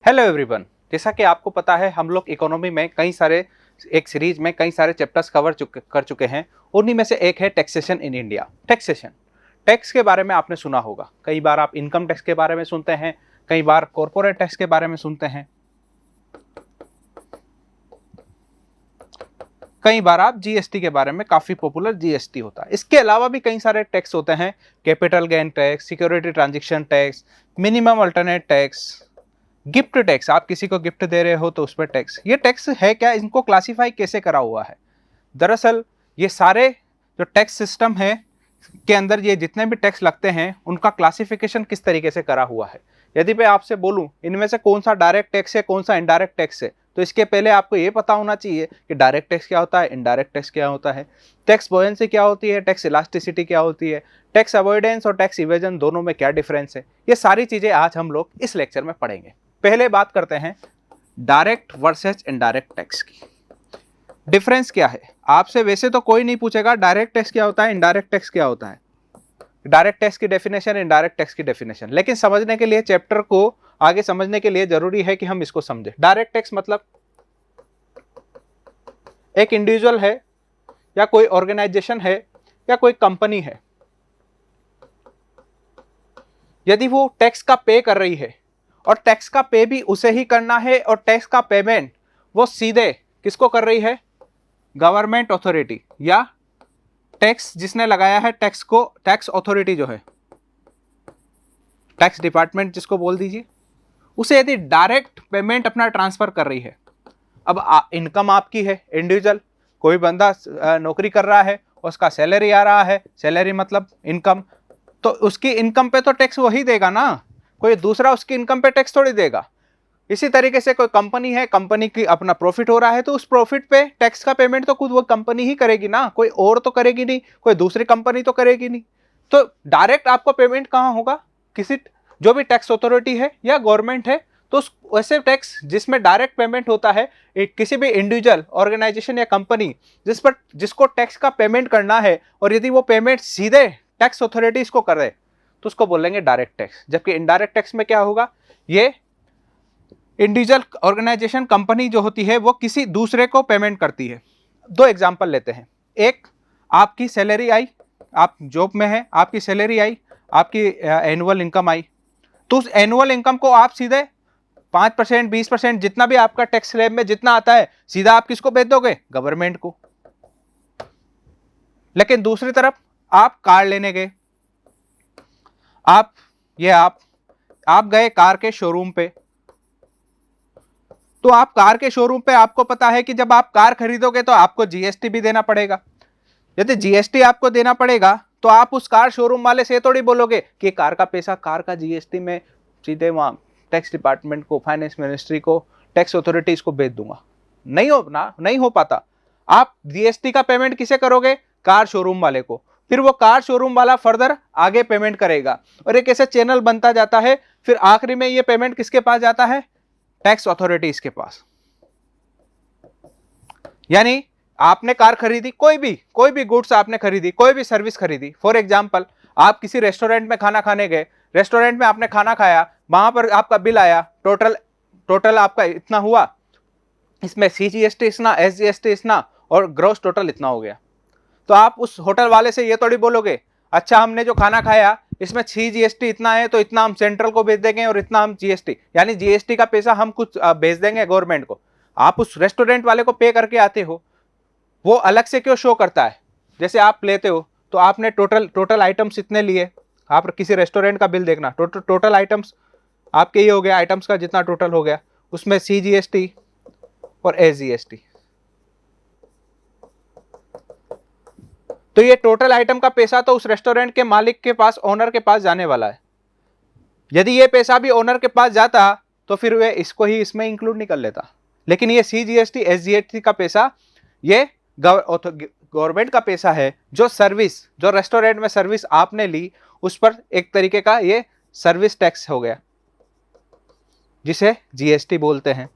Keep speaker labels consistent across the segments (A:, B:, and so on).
A: Hello everyone. जैसा कि आपको पता है हम लोग इकोनॉमी में एक सीरीज में कई सारे चैप्टर्स कर चुके हैं। उन्हीं में से एक है टैक्सेशन इन इंडिया। टैक्स के बारे में आपने सुना होगा। कई बार आप इनकम टैक्स के बारे में सुनते हैं, कई बार कॉरपोरेट टैक्स के बारे में सुनते हैं, कई बार आप जीएसटी के बारे में, काफी पॉपुलर जीएसटी होता है। इसके अलावा भी कई सारे टैक्स होते हैं, capital gain tax, security transaction tax, minimum alternate tax, gift tax, आप किसी को गिफ्ट दे रहे हो तो उस पर टैक्स। ये टैक्स है क्या, इनको क्लासिफाई कैसे करा हुआ है? दरअसल ये सारे जो टैक्स सिस्टम है के अंदर ये जितने भी टैक्स लगते हैं उनका क्लासिफिकेशन किस तरीके से करा हुआ है। यदि मैं आपसे बोलूं इनमें से कौन सा डायरेक्ट टैक्स है, कौन सा इनडायरेक्ट टैक्स है, तो इसके पहले आपको ये पता होना चाहिए कि डायरेक्ट टैक्स क्या होता है, इनडायरेक्ट टैक्स क्या होता है, टैक्स बोयेंसी क्या होती है, टैक्स इलास्टिसिटी क्या होती है, टैक्स अवॉइडेंस और टैक्स इवेजन दोनों में क्या डिफरेंस है। ये सारी चीजें आज हम लोग इस लेक्चर में पढ़ेंगे। पहले बात करते हैं डायरेक्ट वर्सेस इनडायरेक्ट टैक्स की। डिफरेंस क्या है? आपसे वैसे तो कोई नहीं पूछेगा डायरेक्ट टैक्स क्या होता है, इनडायरेक्ट टैक्स क्या होता है, डायरेक्ट टैक्स की डेफिनेशन, इनडायरेक्ट टैक्स की डेफिनेशन। लेकिन समझने के लिए, चैप्टर को आगे समझने के लिए जरूरी है कि हम इसको समझें। डायरेक्ट टैक्स मतलब एक इंडिविजुअल है या कोई ऑर्गेनाइजेशन है या कोई कंपनी है, यदि वो टैक्स का पे कर रही है और टैक्स का पे भी उसे ही करना है और टैक्स का पेमेंट वो सीधे किसको कर रही है, गवर्नमेंट अथॉरिटी या टैक्स जिसने लगाया है टैक्स को, टैक्स अथॉरिटी जो है, टैक्स डिपार्टमेंट जिसको बोल दीजिए, उसे यदि डायरेक्ट पेमेंट अपना ट्रांसफर कर रही है। अब इनकम आपकी है, इंडिविजुअल कोई बंदा नौकरी कर रहा है, उसका सैलरी आ रहा है, सैलरी मतलब इनकम, तो उसकी इनकम पे तो टैक्स वही देगा ना, कोई दूसरा उसकी इनकम पे टैक्स थोड़ी देगा। इसी तरीके से कोई कंपनी है, कंपनी की अपना प्रॉफिट हो रहा है तो उस प्रॉफिट पे टैक्स का पेमेंट तो खुद वो कंपनी ही करेगी ना, कोई और तो करेगी नहीं, कोई दूसरी कंपनी तो करेगी नहीं। तो डायरेक्ट आपको पेमेंट कहाँ होगा, किसी जो भी टैक्स अथॉरिटी है या गवर्नमेंट है, तो वैसे टैक्स जिसमें डायरेक्ट पेमेंट होता है, किसी भी इंडिविजुअल, ऑर्गेनाइजेशन या कंपनी जिसको टैक्स का पेमेंट करना है और यदि वो पेमेंट सीधे टैक्स अथॉरिटीज को करे तो उसको बोलेंगे डायरेक्ट टैक्स। जबकि इनडायरेक्ट टैक्स में क्या होगा, ये इंडिविजुअल, ऑर्गेनाइजेशन, कंपनी जो होती है वो किसी दूसरे को पेमेंट करती है। दो एग्जांपल लेते हैं। एक, आपकी सैलरी आई, आप जॉब में हैं, आपकी सैलरी आई, आपकी एनुअल इनकम आई, तो उस एनुअल इनकम को आप सीधे 5%, 20% जितना भी आपका टैक्स स्लैब में जितना आता है, सीधा आप किसको भेज दोगे, गवर्नमेंट को। लेकिन दूसरी तरफ आप कार लेने गए, आप गए कार के शोरूम पे, तो आप कार के शोरूम पे, आपको पता है कि जब आप कार खरीदोगे तो आपको जीएसटी भी देना पड़ेगा। यदि जीएसटी आपको देना पड़ेगा तो आप उस कार शोरूम वाले से थोड़ी बोलोगे कि कार का पैसा, कार का जीएसटी में सीधे वहां टैक्स डिपार्टमेंट को, फाइनेंस मिनिस्ट्री को, टैक्स अथॉरिटीज को भेज दूंगा। नहीं हो पाता। आप जीएसटी का पेमेंट किसे करोगे, कार शोरूम वाले को, फिर वो कार शोरूम वाला फर्दर आगे पेमेंट करेगा और एक ऐसे चैनल बनता जाता है। फिर आखिरी में ये पेमेंट किसके पास जाता है, टैक्स अथॉरिटीज के पास। यानी आपने कार खरीदी, कोई भी गुड्स आपने खरीदी, कोई भी सर्विस खरीदी। फॉर एग्जांपल, आप किसी रेस्टोरेंट में खाना खाने गए, रेस्टोरेंट में आपने खाना खाया, वहां पर आपका बिल आया, टोटल आपका इतना हुआ, इसमें सीजीएसटी इतना, एसजीएसटी इतना और ग्रॉस टोटल इतना हो गया। तो आप उस होटल वाले से ये थोड़ी बोलोगे, अच्छा हमने जो खाना खाया इसमें जीएसटी इतना है तो इतना हम सेंट्रल को भेज देंगे और इतना हम जीएसटी, यानी जीएसटी का पैसा हम कुछ भेज देंगे गवर्नमेंट को। आप उस रेस्टोरेंट वाले को पे करके आते हो, वो अलग से क्यों शो करता है? जैसे आप लेते हो तो आपने टोटल आइटम्स इतने लिए, आप किसी रेस्टोरेंट का बिल देखना, टोटल आइटम्स आपके ये हो गया, आइटम्स का जितना टोटल हो गया उसमें सीजीएसटी और एसजीएसटी, तो ये टोटल आइटम का पैसा तो उस रेस्टोरेंट के मालिक के पास, ओनर के पास जाने वाला है। यदि ये पैसा भी ओनर के पास जाता तो फिर वे इसको ही इसमें इंक्लूड नहीं कर लेता। लेकिन ये सीजीएसटी, एसजीएसटी का पैसा ये गवर्नमेंट का पैसा है, जो रेस्टोरेंट में सर्विस आपने ली उस पर एक तरीके का ये सर्विस टैक्स हो गया, जिसे जीएसटी बोलते हैं।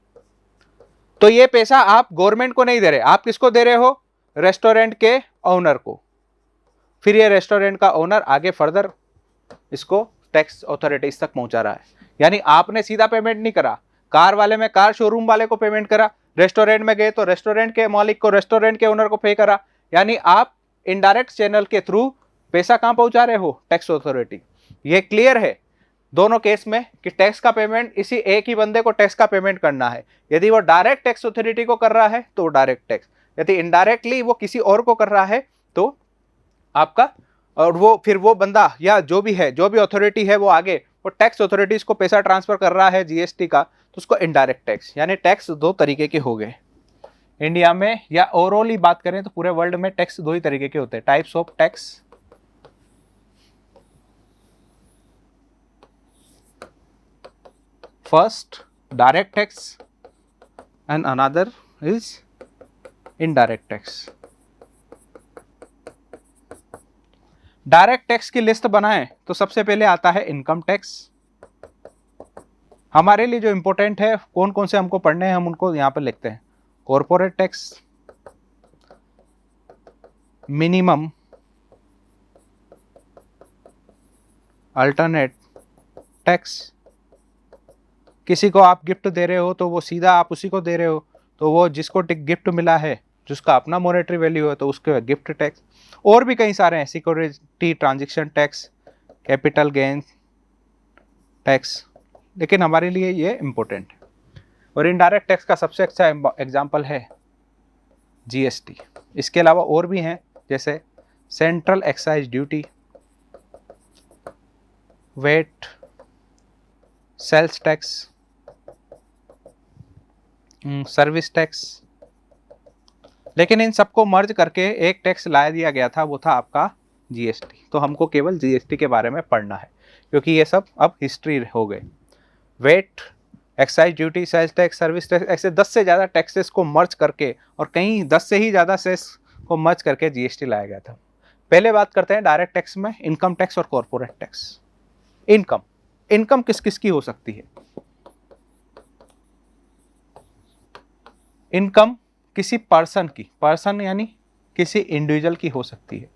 A: तो ये पैसा आप गवर्नमेंट को नहीं दे रहे, आप किसको दे रहे हो, रेस्टोरेंट के ओनर को। फिर ये रेस्टोरेंट का ओनर आगे फर्दर इसको टैक्स अथॉरिटीज तक पहुंचा रहा है। यानी आपने सीधा पेमेंट नहीं करा, कार वाले में कार शोरूम वाले को पेमेंट करा, रेस्टोरेंट में गए तो रेस्टोरेंट के मालिक को, रेस्टोरेंट के ओनर को पे करा। यानी आप इनडायरेक्ट चैनल के थ्रू पैसा कहां पहुंचा रहे हो? Tax authority. ये क्लियर है दोनों केस में कि टैक्स का पेमेंट इसी एक ही बंदे को टैक्स का पेमेंट करना है। यदि वो डायरेक्ट टैक्स अथॉरिटी को कर रहा है तो डायरेक्ट टैक्स, यदि इनडायरेक्टली वो किसी और को कर रहा है तो आपका, और वो फिर वो बंदा या जो भी है, जो भी अथॉरिटी है वो आगे वो टैक्स अथॉरिटीज को पैसा ट्रांसफर कर रहा है जीएसटी का, तो उसको इनडायरेक्ट टैक्स। यानी टैक्स दो तरीके के हो गए इंडिया में, या ओवरऑल ही बात करें तो पूरे वर्ल्ड में टैक्स दो ही तरीके के होते हैं, types of tax. First direct tax and another is indirect tax. Direct tax की लिस्ट बनाएं तो सबसे पहले आता है इनकम टैक्स। हमारे लिए जो इंपॉर्टेंट है, कौन कौन से हमको पढ़ने हैं, हम उनको यहां पर लिखते हैं। Corporate tax, minimum alternate tax. किसी को आप गिफ्ट दे रहे हो तो वो सीधा आप उसी को दे रहे हो, तो वो जिसको गिफ्ट मिला है, जिसका अपना मॉनेटरी वैल्यू है, तो उसके गिफ्ट टैक्स। और भी कई सारे हैं, security transaction tax, capital gain tax, लेकिन हमारे लिए ये इंपॉर्टेंट है। और इनडायरेक्ट टैक्स का सबसे अच्छा एग्जांपल है जीएसटी। इसके अलावा और भी हैं, जैसे central excise duty, VAT, sales tax, service tax. लेकिन इन सबको मर्ज करके एक टैक्स ला दिया गया था, वो था आपका जीएसटी। तो हमको केवल जीएसटी के बारे में पढ़ना है, क्योंकि ये सब अब हिस्ट्री हो गए। VAT, excise duty, sales tax, service tax, ऐसे 10 से ज़्यादा टैक्सेस को मर्ज करके, और कहीं 10 से ही ज़्यादा सेस को मर्ज करके जीएसटी लाया गया था। पहले बात करते हैं डायरेक्ट टैक्स में इनकम टैक्स और कॉर्पोरेट टैक्स। इनकम किस किस की हो सकती है? इनकम किसी पर्सन की, पर्सन यानी किसी इंडिविजुअल की हो सकती है,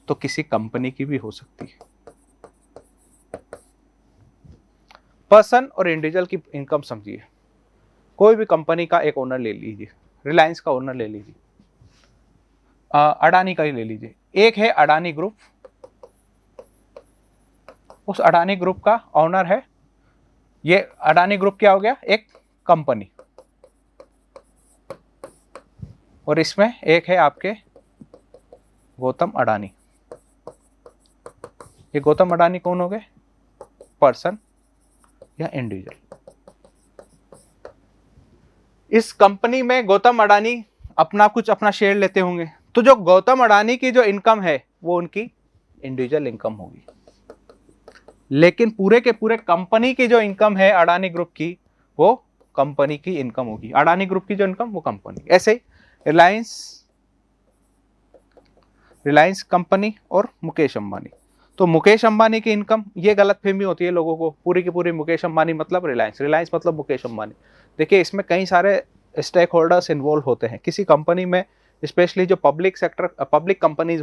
A: तो किसी कंपनी की भी हो सकती है। पर्सन और इंडिविजुअल की इनकम समझिए। कोई भी कंपनी का एक ओनर ले लीजिए, रिलायंस का ओनर ले लीजिए, अडानी का ही ले लीजिए। एक है अडानी ग्रुप, उस अडानी ग्रुप का ओनर है, ये अडानी ग्रुप क्या हो गया? एक कंपनी। और इसमें एक है आपके गौतम अडानी। ये गौतम अडानी कौन हो गए? पर्सन या इंडिविजुअल। इस कंपनी में गौतम अडानी अपना शेयर लेते होंगे, तो जो गौतम अडानी की जो इनकम है वो उनकी इंडिविजुअल इनकम होगी। लेकिन पूरे के पूरे कंपनी की जो इनकम है अडानी ग्रुप की, वो कंपनी की इनकम होगी। अडानी ग्रुप की जो इनकम वो कंपनी। ऐसे ही रिलायंस कंपनी और मुकेश अंबानी। तो मुकेश अंबानी की इनकम, ये गलतफहमी होती है लोगों को, पूरी की पूरी मुकेश अंबानी मतलब रिलायंस मतलब मुकेश अंबानी। देखिए, इसमें कई सारे स्टेक होल्डर्स इन्वॉल्व होते हैं किसी कंपनी में, स्पेशली जो पब्लिक कंपनीज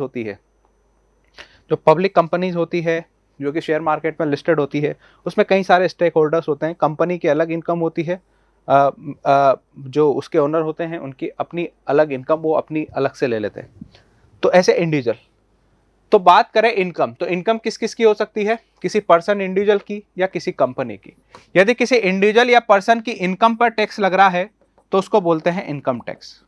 A: होती है, जो कि शेयर मार्केट में लिस्टेड होती है, उसमें कई सारे स्टेक होल्डर्स होते हैं। कंपनी की अलग इनकम होती है, जो उसके ओनर होते हैं उनकी अपनी अलग इनकम, वो अपनी अलग से ले लेते हैं। तो ऐसे इंडिविजुअल। तो बात करें इनकम, तो इनकम किस किस की हो सकती है? किसी पर्सन इंडिविजुअल की या किसी कंपनी की। यदि किसी इंडिविजुअल या पर्सन की इनकम पर टैक्स लग रहा है तो उसको बोलते हैं इनकम टैक्स।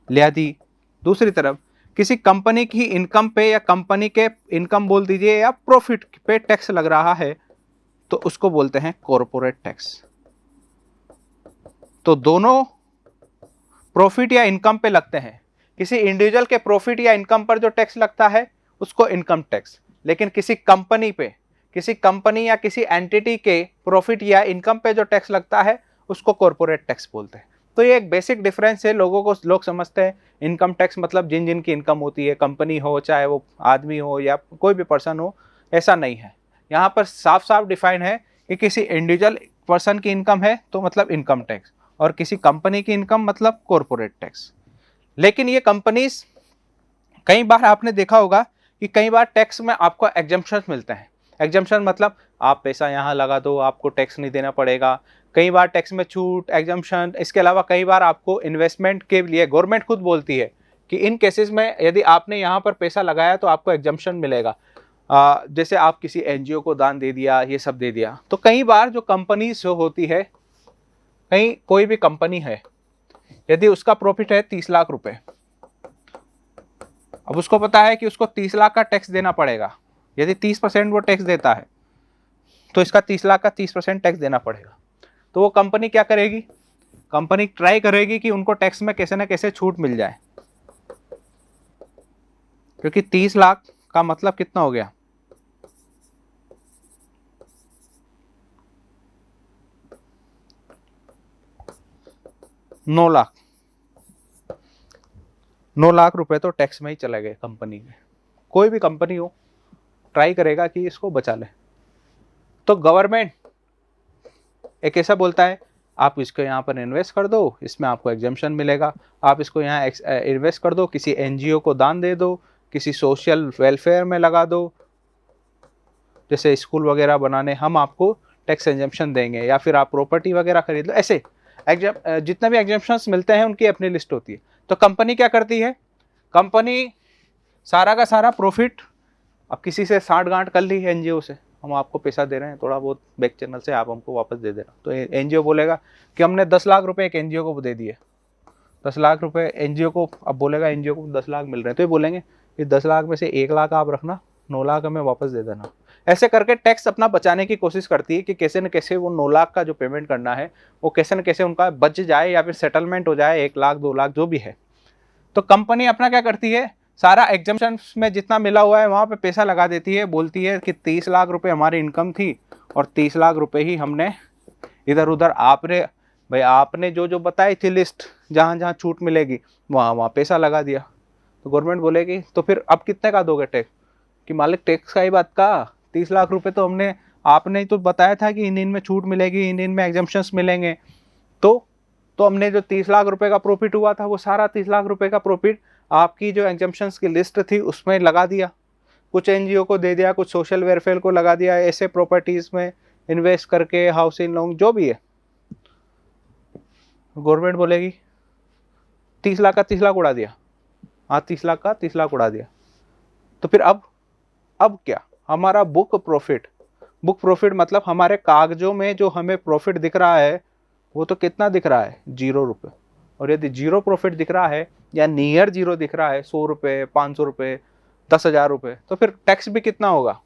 A: यदि दूसरी तरफ किसी कंपनी की इनकम पे या कंपनी के इनकम बोल दीजिए या प्रॉफिट पे टैक्स लग रहा है तो उसको बोलते हैं कॉर्पोरेट टैक्स। तो दोनों प्रॉफिट या इनकम पे लगते हैं। किसी इंडिविजुअल के प्रॉफिट या इनकम पर जो टैक्स लगता है उसको इनकम टैक्स, लेकिन किसी कंपनी या किसी एंटिटी के प्रॉफिट या इनकम पे जो टैक्स लगता है उसको कॉर्पोरेट टैक्स बोलते हैं। तो ये एक बेसिक डिफरेंस है। लोग समझते हैं इनकम टैक्स मतलब जिन की इनकम होती है, कंपनी हो, चाहे वो आदमी हो या कोई भी पर्सन हो, ऐसा नहीं है। यहाँ पर साफ साफ डिफाइन है कि किसी इंडिविजुअल पर्सन की इनकम है तो मतलब इनकम टैक्स, और किसी कंपनी की इनकम मतलब कॉर्पोरेट टैक्स। लेकिन ये कंपनीज, कई बार आपने देखा होगा कि कई बार टैक्स में आपको एग्जम्पशन मिलते हैं। एग्जम्पशन मतलब आप पैसा यहाँ लगा दो, आपको टैक्स नहीं देना पड़ेगा। कई बार टैक्स में छूट, एग्जम्पशन, इसके अलावा कई बार आपको इन्वेस्टमेंट के लिए गवर्नमेंट खुद बोलती है कि इन केसेस में यदि आपने यहाँ पर पैसा लगाया तो आपको एग्जम्पशन मिलेगा। जैसे आप किसी एनजीओ को दान दे दिया, ये सब दे दिया। तो कई बार जो कंपनीज जो होती है, कहीं कोई भी कंपनी है, यदि उसका प्रॉफिट है 30 लाख रुपए, अब उसको पता है कि उसको 30 लाख का टैक्स देना पड़ेगा। यदि 30% वो टैक्स देता है तो इसका 30 लाख का 30% टैक्स देना पड़ेगा। तो वो कंपनी क्या करेगी? कंपनी ट्राई करेगी कि उनको टैक्स में कैसे ना कैसे छूट मिल जाए, क्योंकि 30 लाख का मतलब कितना हो गया? 9 लाख। 9 लाख रुपए तो टैक्स में ही चले गए कंपनी के। कोई भी कंपनी हो ट्राई करेगा कि इसको बचा ले। तो गवर्नमेंट एक ऐसा बोलता है, आप इसको यहाँ पर इन्वेस्ट कर दो, इसमें आपको एग्जम्पशन मिलेगा। आप इसको यहाँ इन्वेस्ट कर दो, किसी एनजीओ को दान दे दो, किसी सोशल वेलफेयर में लगा दो, जैसे स्कूल वगैरह बनाने हम आपको टैक्स एग्जम्पशन देंगे, या फिर आप प्रॉपर्टी वगैरह खरीद लो। ऐसे जितने भी एग्जम्पशंस मिलते हैं उनकी अपनी लिस्ट होती है। तो कंपनी क्या करती है? कंपनी सारा का सारा प्रॉफिट, अब किसी से साठ गांठ कर ली है एनजीओ से, हम आपको पैसा दे रहे हैं थोड़ा बहुत बैक चैनल से, आप हमको वापस दे देना। तो एनजीओ बोलेगा कि हमने 10 लाख रुपए एक एनजीओ को दे दिए। 10 लाख रुपए एनजीओ को, अब बोलेगा एनजीओ को 10 लाख मिल रहे हैं, तो ये बोलेंगे कि 10 लाख में से 1 लाख आप रखना, 9 लाख हमें वापस दे देना। ऐसे करके टैक्स अपना बचाने की कोशिश करती है कि कैसे न कैसे वो 9 लाख का जो पेमेंट करना है वो कैसे न कैसे उनका बच जाए, या फिर सेटलमेंट हो जाए 1 लाख 2 लाख जो भी है। तो कंपनी अपना क्या करती है? सारा एग्जम्पशन में जितना मिला हुआ है वहाँ पे पैसा लगा देती है। बोलती है कि 30 लाख रुपए हमारी इनकम थी और 30 लाख रुपए ही हमने इधर उधर, आपने जो जो बताई थी लिस्ट, जहाँ जहाँ छूट मिलेगी वहाँ वहाँ पैसा लगा दिया। तो गवर्नमेंट बोलेगी तो फिर अब कितने का दोगे टैक्स? कि मालिक टैक्स का ही बात का, 30 लाख रुपए तो हमने, आपने तो बताया था कि इन में छूट मिलेगी, इन में एग्जम्पशंस मिलेंगे। तो हमने जो 30 लाख रुपए का प्रॉफिट हुआ था वो सारा 30 लाख रुपए का प्रॉफिट आपकी जो एग्जम्पशंस की लिस्ट थी उसमें लगा दिया, कुछ एनजीओ को दे दिया, कुछ सोशल वेलफेयर को लगा दिया, ऐसे प्रॉपर्टीज में इन्वेस्ट करके, हाउसिंग लोन जो भी है। गवर्नमेंट बोलेगी 30 लाख का 30 लाख उड़ा दिया, हाँ 30 लाख का 30 लाख उड़ा दिया। तो फिर अब क्या? हमारा बुक प्रॉफिट मतलब हमारे कागजों में जो हमें प्रॉफिट दिख रहा है वो तो कितना दिख रहा है? 0 रुपये। और यदि 0 प्रॉफिट दिख रहा है या नियर 0 दिख रहा है, 100 रुपये, 500 रुपये, 10,000 रुपये, तो फिर टैक्स भी कितना होगा?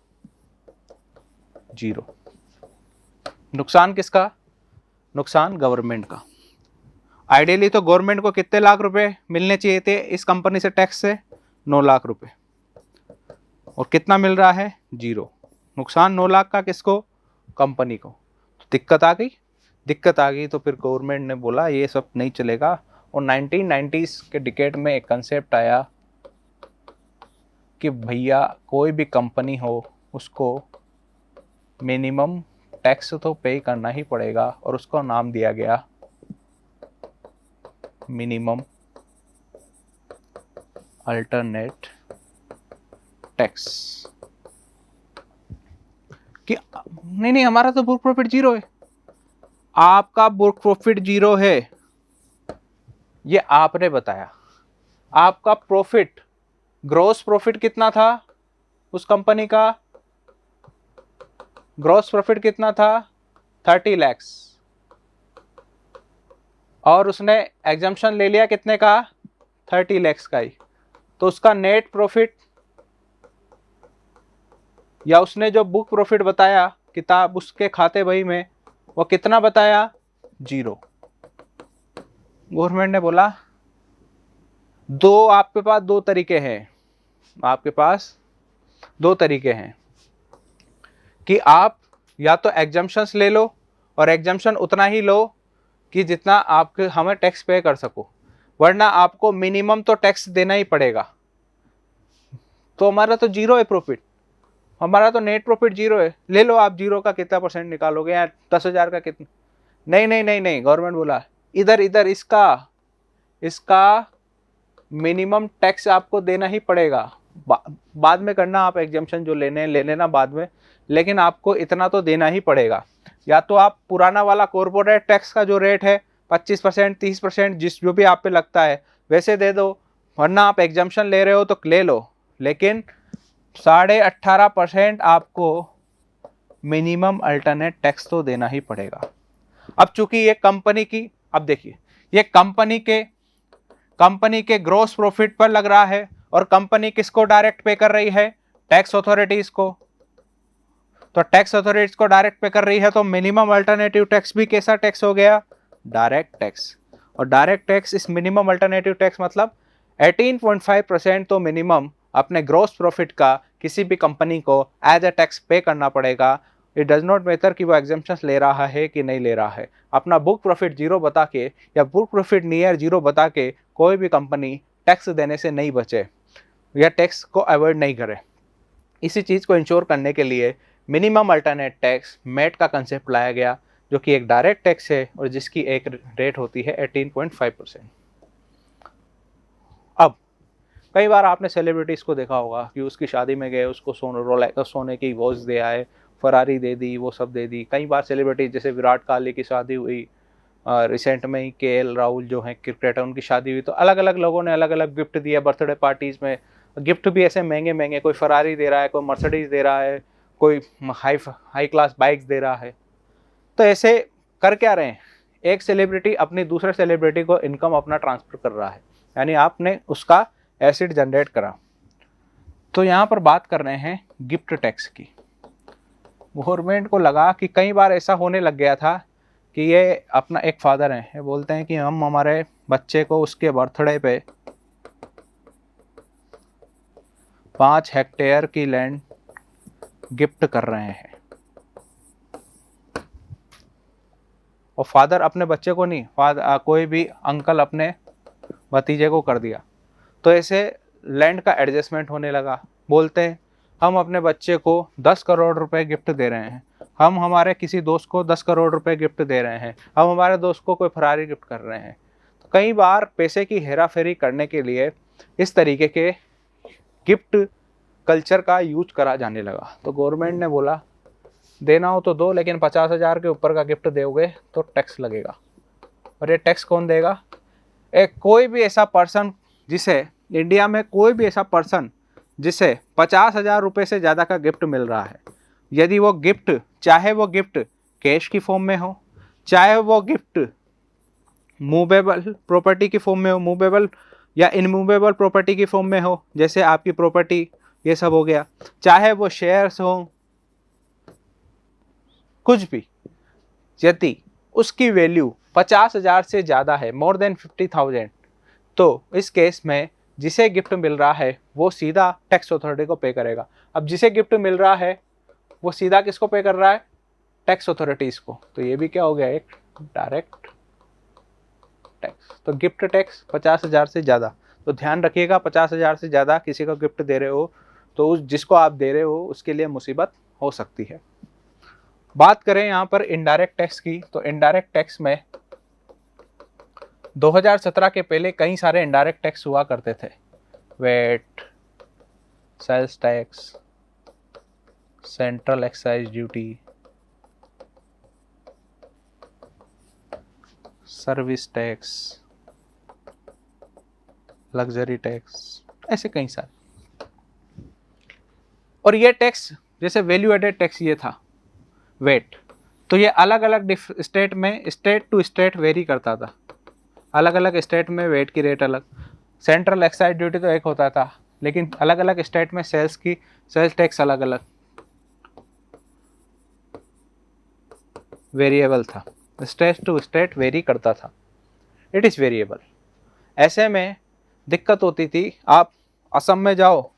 A: 0। नुकसान किसका? नुकसान गवर्नमेंट का। आइडियली तो गवर्नमेंट को कितने लाख रुपए मिलने चाहिए थे इस कंपनी से टैक्स से? 9 लाख रुपए। और कितना मिल रहा है? 0। नुकसान 9 लाख का किसको? कंपनी को। तो दिक्कत आ गई। तो फिर गवर्नमेंट ने बोला ये सब नहीं चलेगा। और 1990s के डिकेड में एक कंसेप्ट आया कि भैया कोई भी कंपनी हो उसको मिनिमम टैक्स तो पे करना ही पड़ेगा, और उसको नाम दिया गया मिनिमम अल्टरनेट टैक्स। कि नहीं हमारा तो बुक प्रॉफिट 0 है। आपका बुक प्रॉफिट 0 है, ये आपने बताया। आपका प्रॉफिट, ग्रॉस प्रॉफिट कितना था उस कंपनी का? ग्रॉस प्रॉफिट कितना था? 30 लाख। और उसने एग्जम्पशन ले लिया कितने का? 30 लाख का ही। तो उसका नेट प्रॉफिट, या उसने जो बुक प्रॉफिट बताया किताब उसके खाते बही में, वो कितना बताया? 0। गवर्नमेंट ने बोला आपके पास दो तरीके हैं कि आप या तो एग्जम्पशंस ले लो, और एग्जम्पशन उतना ही लो कि जितना आपके हमें टैक्स पे कर सको, वरना आपको मिनिमम तो टैक्स देना ही पड़ेगा। तो हमारा तो 0 है प्रॉफिट, हमारा तो नेट प्रॉफिट 0 है, ले लो आप 0 का कितना % निकालोगे, या 10,000 का कितना? नहीं, गवर्नमेंट बोला इधर इसका मिनिमम टैक्स आपको देना ही पड़ेगा। बाद में करना, आप एग्जाम्पशन जो लेने ले लेना बाद में, लेकिन आपको इतना तो देना ही पड़ेगा। या तो आप पुराना वाला कॉर्पोरेट टैक्स का जो रेट है 25%, 30%, जिस जो भी आप पे लगता है वैसे दे दो, वरना आप एग्जाम्पशन ले रहे हो तो ले लो, लेकिन 18.5% आपको मिनिमम अल्टरनेट टैक्स तो देना ही पड़ेगा। अब चूंकि ये कंपनी की, अब देखिए ये कंपनी के ग्रॉस प्रॉफिट पर लग रहा है, और कंपनी किसको डायरेक्ट पे कर रही है? टैक्स अथॉरिटीज को। तो टैक्स अथॉरिटीज को डायरेक्ट पे कर रही है, तो मिनिमम अल्टरनेटिव टैक्स भी कैसा टैक्स हो गया? Direct tax. और डायरेक्ट टैक्स इस मिनिमम अल्टरनेटिव टैक्स मतलब 18.5% तो मिनिमम अपने ग्रॉस प्रॉफिट का किसी भी कंपनी को एज अ टैक्स पे करना पड़ेगा। इट डज नॉट मैटर कि वो एग्जाम्पशंस ले रहा है कि नहीं ले रहा है। अपना बुक प्रॉफिट जीरो बता के या बुक प्रॉफिट नियर जीरो बता के कोई भी कंपनी टैक्स देने से नहीं बचे या टैक्स को अवॉइड नहीं करे। इसी चीज़ को इंश्योर करने के लिए मिनिमम अल्टरनेट टैक्स मेट का कंसेप्ट लाया गया, जो कि एक डायरेक्ट टैक्स है और जिसकी एक रेट होती है 18.5%। अब कई बार आपने सेलिब्रिटीज़ को देखा होगा कि उसकी शादी में गए, उसको सोने की वॉच दे आए, फरारी दे दी, वो सब दे दी। कई बार सेलिब्रिटीज जैसे विराट कोहली की शादी हुई, रिसेंट में ही केएल राहुल जो हैं क्रिकेटर, उनकी शादी हुई, तो अलग अलग लोगों ने अलग अलग गिफ्ट दिए बर्थडे पार्टीज़ में। गिफ्ट भी ऐसे महंगे महंगे, कोई फरारी दे रहा है, कोई मर्सिडीज़ दे रहा है, कोई हाई क्लास बाइक्स दे रहा है। तो ऐसे कर क्या रहे हैं? एक सेलिब्रिटी अपनी दूसरे सेलिब्रिटी को इनकम अपना ट्रांसफ़र कर रहा है, यानी आपने उसका एसिड जनरेट करा। तो यहाँ पर बात कर रहे हैं गिफ्ट टैक्स की। गवर्नमेंट को लगा कि कई बार ऐसा होने लग गया था कि ये अपना एक फादर हैं, ये बोलते हैं कि हम हमारे बच्चे को उसके बर्थडे पे 5 हेक्टेयर की लैंड गिफ्ट कर रहे हैं, और फादर अपने बच्चे को नहीं, कोई भी अंकल अपने भतीजे को कर दिया। तो ऐसे लैंड का एडजस्टमेंट होने लगा। बोलते हैं हम अपने बच्चे को 10 करोड़ रुपए गिफ्ट दे रहे हैं, हम हमारे किसी दोस्त को 10 करोड़ रुपए गिफ्ट दे रहे हैं, हम हमारे दोस्त को कोई फरारी गिफ्ट कर रहे हैं। तो कई बार पैसे की हेराफेरी करने के लिए इस तरीके के गिफ्ट कल्चर का यूज करा जाने लगा। तो गवर्नमेंट ने बोला देना हो तो दो, लेकिन 50,000 के ऊपर का गिफ्ट दोगे तो टैक्स लगेगा। और ये टैक्स कौन देगा? कोई भी ऐसा पर्सन जिसे इंडिया में कोई भी ऐसा पर्सन जिसे 50,000 रुपये से ज़्यादा का गिफ्ट मिल रहा है, यदि वो गिफ्ट, चाहे वो गिफ्ट कैश की फॉर्म में हो, चाहे वो गिफ्ट मूवेबल प्रॉपर्टी की फॉर्म में हो, मूवेबल या इनमूवेबल प्रॉपर्टी की फॉर्म में हो, जैसे आपकी प्रॉपर्टी ये सब हो गया, चाहे वो शेयर्स हो, कुछ भी, यदि उसकी वैल्यू 50,000 से ज़्यादा है, मोर देन 50,000, तो इस केस में जिसे गिफ्ट मिल रहा है वो सीधा टैक्स अथॉरिटी को पे करेगा। अब जिसे गिफ्ट मिल रहा है वो सीधा किसको पे कर रहा है? टैक्स अथॉरिटीज़ को। तो ये भी क्या हो गया? एक डायरेक्ट टैक्स। तो गिफ्ट टैक्स 50,000 से ज़्यादा, तो ध्यान रखिएगा 50,000 से ज़्यादा किसी को गिफ्ट दे रहे हो तो उस जिसको आप दे रहे हो उसके लिए मुसीबत हो सकती है। बात करें यहाँ पर इनडायरेक्ट टैक्स की, तो इनडायरेक्ट टैक्स में 2017 के पहले कई सारे इनडायरेक्ट टैक्स हुआ करते थे। VAT, sales tax, central excise duty, service tax, luxury tax, ऐसे कई सारे। और ये टैक्स जैसे वैल्यू एडेड टैक्स ये था वेट, तो ये अलग अलग स्टेट में, स्टेट टू स्टेट वेरी करता था। अलग अलग स्टेट में वेट की रेट अलग। सेंट्रल एक्साइज ड्यूटी तो एक होता था, लेकिन अलग अलग स्टेट में सेल्स टैक्स अलग अलग वेरिएबल था, स्टेट टू स्टेट वेरी करता था। It is variable. ऐसे में दिक्कत होती थी। आप असम में जाओ,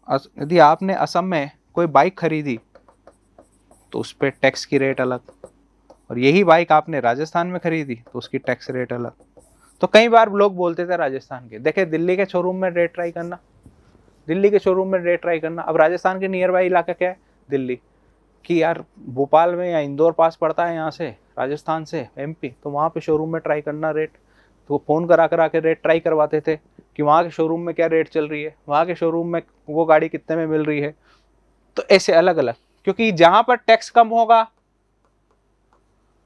A: यदि आपने असम में कोई बाइक खरीदी तो उस पर टैक्स की रेट अलग, और यही बाइक आपने राजस्थान में खरीदी तो उसकी टैक्स रेट अलग। तो कई बार लोग बोलते थे राजस्थान के, देखे दिल्ली के शोरूम में रेट ट्राई करना, दिल्ली के शोरूम में रेट ट्राई करना। अब राजस्थान के नियर बाई इलाका क्या है? दिल्ली। कि यार भोपाल में या इंदौर पास पड़ता है यहाँ से, राजस्थान से एमपी, तो वहाँ पे शोरूम में ट्राई करना रेट। तो वो फ़ोन करा करा के रेट ट्राई करवाते थे कि वहाँ के शोरूम में क्या रेट चल रही है, वहाँ के शोरूम में वो गाड़ी कितने में मिल रही है। तो ऐसे अलग अलग, क्योंकि जहाँ पर टैक्स कम होगा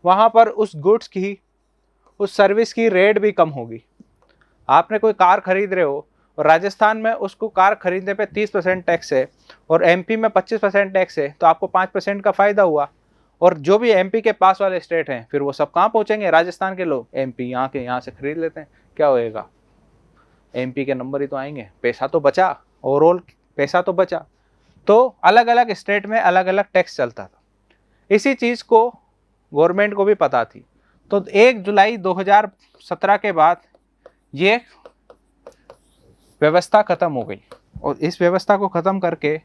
A: वहाँ पर उस गुड्स की, उस सर्विस की रेट भी कम होगी। आपने कोई कार खरीद रहे हो और राजस्थान में उसको कार खरीदने पे 30% टैक्स है और एमपी में 25% टैक्स है, तो आपको 5% का फ़ायदा हुआ। और जो भी एमपी के पास वाले स्टेट हैं फिर वो सब कहाँ पहुँचेंगे, राजस्थान के लोग एमपी यहाँ से खरीद लेते हैं। क्या होएगा, एमपी के नंबर ही तो आएंगे, पैसा तो बचा, ओवरऑल पैसा तो बचा। तो अलग अलग स्टेट में अलग अलग टैक्स चलता था। इसी चीज़ को गवर्नमेंट को भी पता थी। तो 1 जुलाई 2017 के बाद ये व्यवस्था खत्म हो गई और इस व्यवस्था को खत्म करके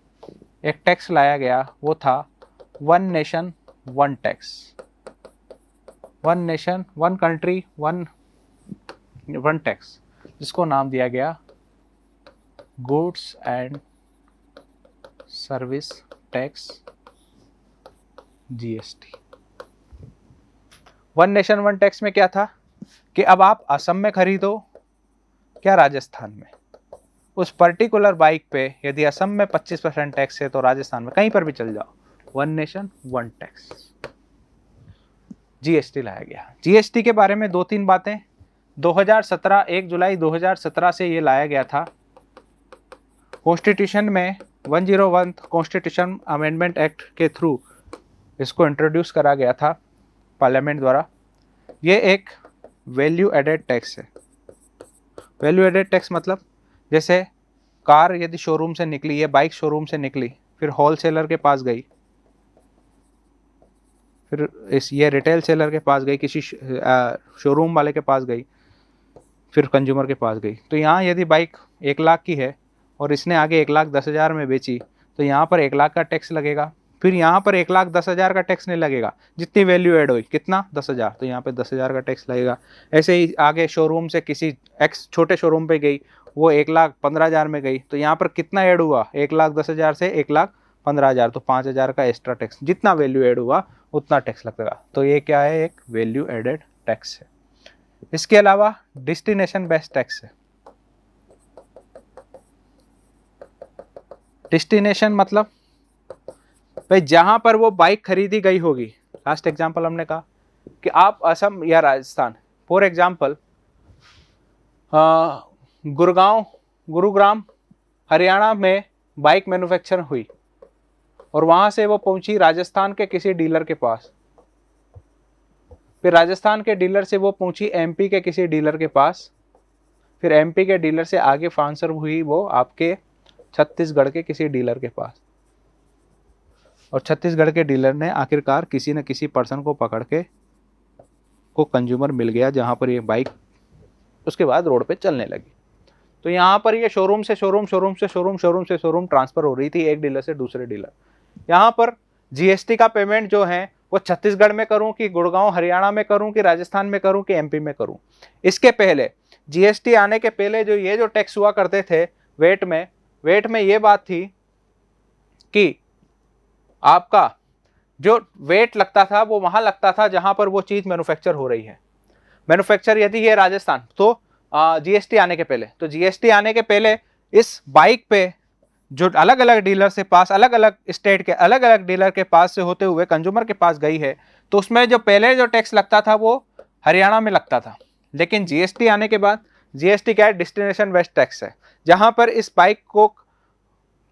A: एक टैक्स लाया गया, वो था one nation one tax. One nation one country one tax, जिसको नाम दिया गया goods and service tax, GST. One nation one tax में क्या था कि अब आप असम में खरीदो क्या राजस्थान में, उस पर्टिकुलर बाइक पे यदि असम में 25% टैक्स है तो राजस्थान में कहीं पर भी चल जाओ, one nation one tax. GST लाया गया। जीएसटी के बारे में 2-3 बातें। 2017 1 जुलाई 2017 से ये लाया गया था। कॉन्स्टिट्यूशन में 101 कॉन्स्टिट्यूशन अमेंडमेंट एक्ट के थ्रू इसको इंट्रोड्यूस करा गया था पार्लियामेंट द्वारा। ये एक वैल्यू एडेड टैक्स है। वैल्यू एडेड टैक्स मतलब जैसे कार यदि शोरूम से निकली, ये बाइक शोरूम से निकली, फिर होलसेलर के पास गई, फिर ये रिटेल सेलर के पास गई, किसी शोरूम वाले के पास गई, फिर कंज्यूमर के पास गई। तो यहाँ यदि बाइक 1 लाख की है और इसने आगे 1,10,000 में बेची तो यहाँ पर 1 लाख का टैक्स लगेगा। फिर यहाँ पर 1,10,000 का टैक्स नहीं लगेगा, जितनी वैल्यू ऐड हुई, कितना 10,000, तो यहाँ पे 10,000 का टैक्स लगेगा। ऐसे ही आगे शोरूम से किसी एक्स छोटे शोरूम पे गई, वो 1,15,000 में गई, तो यहाँ पर कितना ऐड हुआ, 1,10,000 से 1,15,000, तो 5,000 का एक्स्ट्रा टैक्स। जितना वैल्यू ऐड हुआ उतना टैक्स लगेगा। तो ये क्या है, एक वैल्यू एडेड टैक्स है। इसके अलावा डेस्टिनेशन बेस्ड टैक्स है। डेस्टिनेशन मतलब भाई जहां पर वो बाइक खरीदी गई होगी। लास्ट एग्जांपल हमने कहा कि आप असम या राजस्थान, फॉर एग्जांपल गुरुग्राम हरियाणा में बाइक मैन्युफैक्चर हुई और वहां से वो पहुंची राजस्थान के किसी डीलर के पास, फिर राजस्थान के डीलर से वो पहुंची एमपी के किसी डीलर के पास, फिर एमपी के डीलर से आगे ट्रांसफर हुई वो आपके छत्तीसगढ़ के किसी डीलर के पास, और छत्तीसगढ़ के डीलर ने आखिरकार किसी न किसी पर्सन को पकड़ के को कंज्यूमर मिल गया जहां पर ये बाइक उसके बाद रोड पे चलने लगी। तो यहाँ पर ये शोरूम से शोरूम ट्रांसफर हो रही थी एक डीलर से दूसरे डीलर। यहाँ पर जीएसटी का पेमेंट जो है वो छत्तीसगढ़ में करूं कि गुड़गांव हरियाणा में करूं कि राजस्थान में करूं कि एमपी में करूं। इसके पहले जीएसटी आने के पहले जो टैक्स हुआ करते थे वेट में ये बात थी कि आपका जो वेट लगता था वो वहां लगता था जहां पर वो चीज मैन्युफैक्चर हो रही है। मैन्युफैक्चर यदि ये राजस्थान, तो जीएसटी आने के पहले, तो जीएसटी आने के पहले इस बाइक पे जो अलग अलग डीलर से पास, अलग अलग स्टेट के अलग अलग डीलर के पास से होते हुए कंज्यूमर के पास गई है, तो उसमें जो पहले जो टैक्स लगता था वो हरियाणा में लगता था। लेकिन जीएसटी आने के बाद जीएसटी क्या है, डेस्टिनेशन बेस्ड टैक्स है, जहां पर इस बाइक को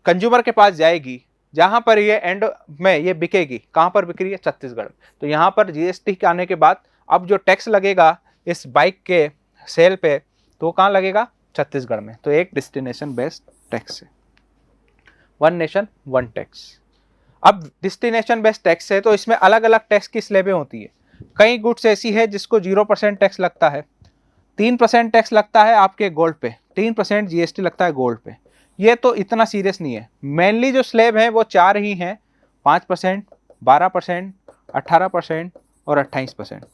A: कंज्यूमर के पास जाएगी, जहां पर ये एंड में ये बिकेगी। कहां पर बिक रही है, छत्तीसगढ़। तो यहां पर जीएसटी आने के बाद अब जो टैक्स लगेगा इस बाइक के सेल पे, तो कहां लगेगा, छत्तीसगढ़ में। तो एक डेस्टिनेशन बेस्ड टैक्स है, वन नेशन वन टैक्स। अब डेस्टिनेशन बेस्ड टैक्स है तो इसमें अलग अलग टैक्स की स्लैबें होती है। कई गुड्स ऐसी है जिसको 0% टैक्स लगता है, 3% टैक्स लगता है आपके गोल्ड पे, 3% जीएसटी लगता है गोल्ड पे। ये तो इतना सीरियस नहीं है। मेनली जो स्लैब है वो 4 ही हैं, 5%, 12%, 18% और 28%।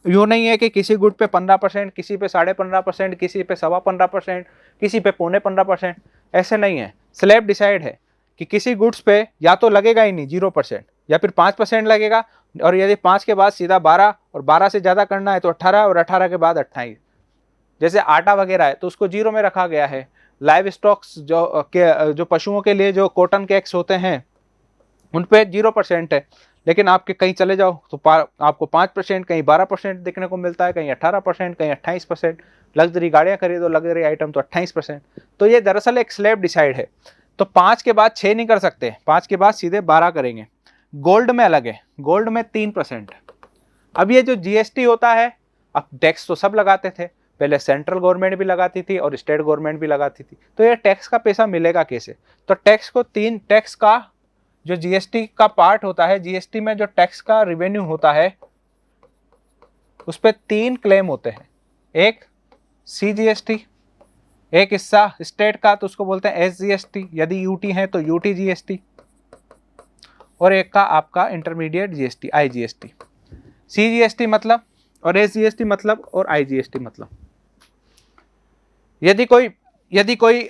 A: यूँ नहीं है कि किसी गुड पे 15%, किसी पे 15.5%, किसी पे 15.25%, किसी पे 15.25%, ऐसे नहीं है। स्लैब डिसाइड है कि किसी गुड्स पे या तो लगेगा ही नहीं 0% या फिर 5% लगेगा, और यदि 5 के बाद सीधा 12 और 12 से ज़्यादा करना है तो 18 और 18 के बाद 28। जैसे आटा वगैरह है तो उसको 0 में रखा गया है। लाइव स्टॉक्स जो पशुओं के लिए जो कॉटन के एक्स होते हैं उन पे 0% है, लेकिन आपके कहीं चले जाओ तो आपको 5%, कहीं 12% देखने को मिलता है, कहीं 18%, कहीं 28%। लग्जरी गाड़ियां खरीदो, लग्जरी आइटम तो 28%। तो ये दरअसल एक स्लैब डिसाइड है। तो 5 के बाद 6 नहीं कर सकते, 5 के बाद सीधे 12 करेंगे। गोल्ड में अलग है, गोल्ड में 3%। अब ये जो जीएसटी होता है, अब टैक्स तो सब लगाते थे, पहले सेंट्रल गवर्नमेंट भी लगाती थी और स्टेट गवर्नमेंट भी लगाती थी, तो ये टैक्स का पैसा मिलेगा कैसे? तो टैक्स को टैक्स का जो जीएसटी का पार्ट होता है, जीएसटी में जो टैक्स का रिवेन्यू होता है उस पर 3 क्लेम होते हैं। एक सीजीएसटी, एक हिस्सा स्टेट का तो उसको बोलते हैं एसजीएसटी, यदि यूटी है तो यूटी जीएसटी, और एक का आपका इंटरमीडिएट जीएसटी आईजीएसटी। सीजीएसटी मतलब और एसजीएसटी मतलब और आईजीएसटी मतलब। यदि कोई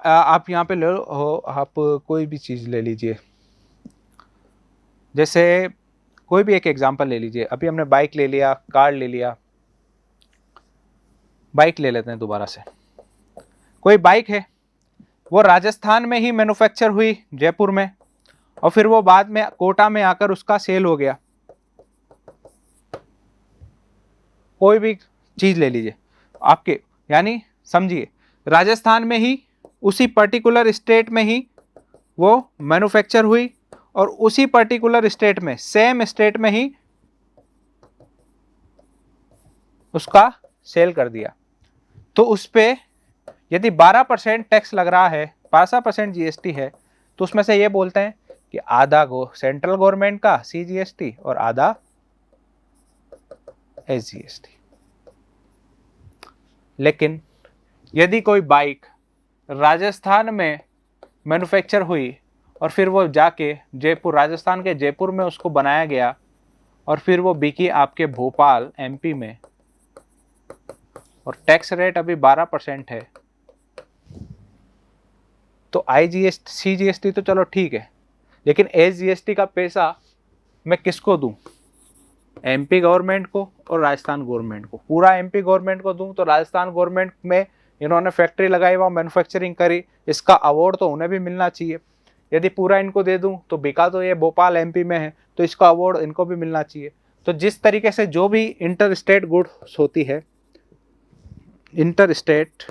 A: आप यहाँ पे ले हो, आप कोई भी चीज ले लीजिए, जैसे कोई भी एक एग्जांपल ले लीजिए। अभी हमने बाइक ले लिया, कार ले लिया, बाइक ले लेते हैं दोबारा से। कोई बाइक है, वो राजस्थान में ही मैन्युफैक्चर हुई जयपुर में, और फिर वो बाद में कोटा में आकर उसका सेल हो गया। कोई भी चीज ले लीजिए आपके, यानी समझिए राजस्थान में ही उसी पर्टिकुलर स्टेट में ही वो मैन्युफैक्चर हुई और उसी पर्टिकुलर स्टेट में, सेम स्टेट में ही उसका सेल कर दिया। तो उस पे यदि 12% टैक्स लग रहा है, 12% जीएसटी है, तो उसमें से ये बोलते हैं कि आधा सेंट्रल गवर्नमेंट का सीजीएसटी और आधा एसजीएसटी। लेकिन यदि कोई बाइक राजस्थान में मैन्युफैक्चर हुई और फिर वो जाके जयपुर, राजस्थान के जयपुर में उसको बनाया गया और फिर वो बिकी आपके भोपाल एमपी में, और टैक्स रेट अभी 12% है, तो आईजीएसटी सीजीएसटी तो चलो ठीक है, लेकिन एसजीएसटी का पैसा मैं किसको दूं? एमपी गवर्नमेंट को और राजस्थान गवर्नमेंट को। पूरा एमपी गवर्नमेंट को दूं तो राजस्थान गवर्नमेंट में इन्होंने फैक्ट्री लगाई, वहाँ मैन्युफैक्चरिंग करी, इसका अवार्ड तो उन्हें भी मिलना चाहिए। यदि पूरा इनको दे दूं तो बिका तो ये भोपाल एमपी में है, तो इसका अवार्ड इनको भी मिलना चाहिए। तो जिस तरीके से जो भी इंटर स्टेट गुड्स होती है, इंटर स्टेट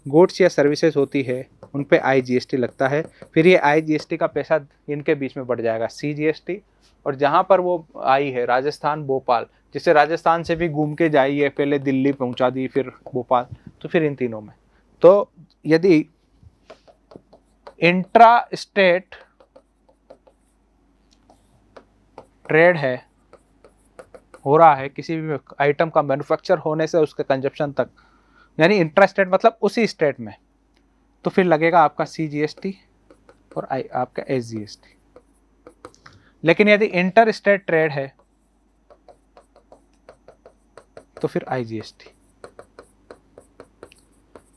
A: गुड्स या सर्विसेज होती है, उन पे आईजीएसटी लगता है। फिर ये आईजीएसटी का पैसा इनके बीच में बढ़ जाएगा सीजीएसटी, और जहाँ पर वो आई है राजस्थान भोपाल, जिसे राजस्थान से भी घूम के जाइए, पहले दिल्ली पहुँचा दी फिर भोपाल, तो फिर इन तीनों में। तो यदि इंट्रा स्टेट ट्रेड है, हो रहा है किसी भी आइटम का मैन्युफैक्चर होने से उसके कंजप्शन तक, यानी इंट्रा स्टेट मतलब उसी स्टेट में, तो फिर लगेगा आपका सीजीएसटी और आपका एसजीएसटी। लेकिन यदि इंटर स्टेट ट्रेड है तो फिर आईजीएसटी।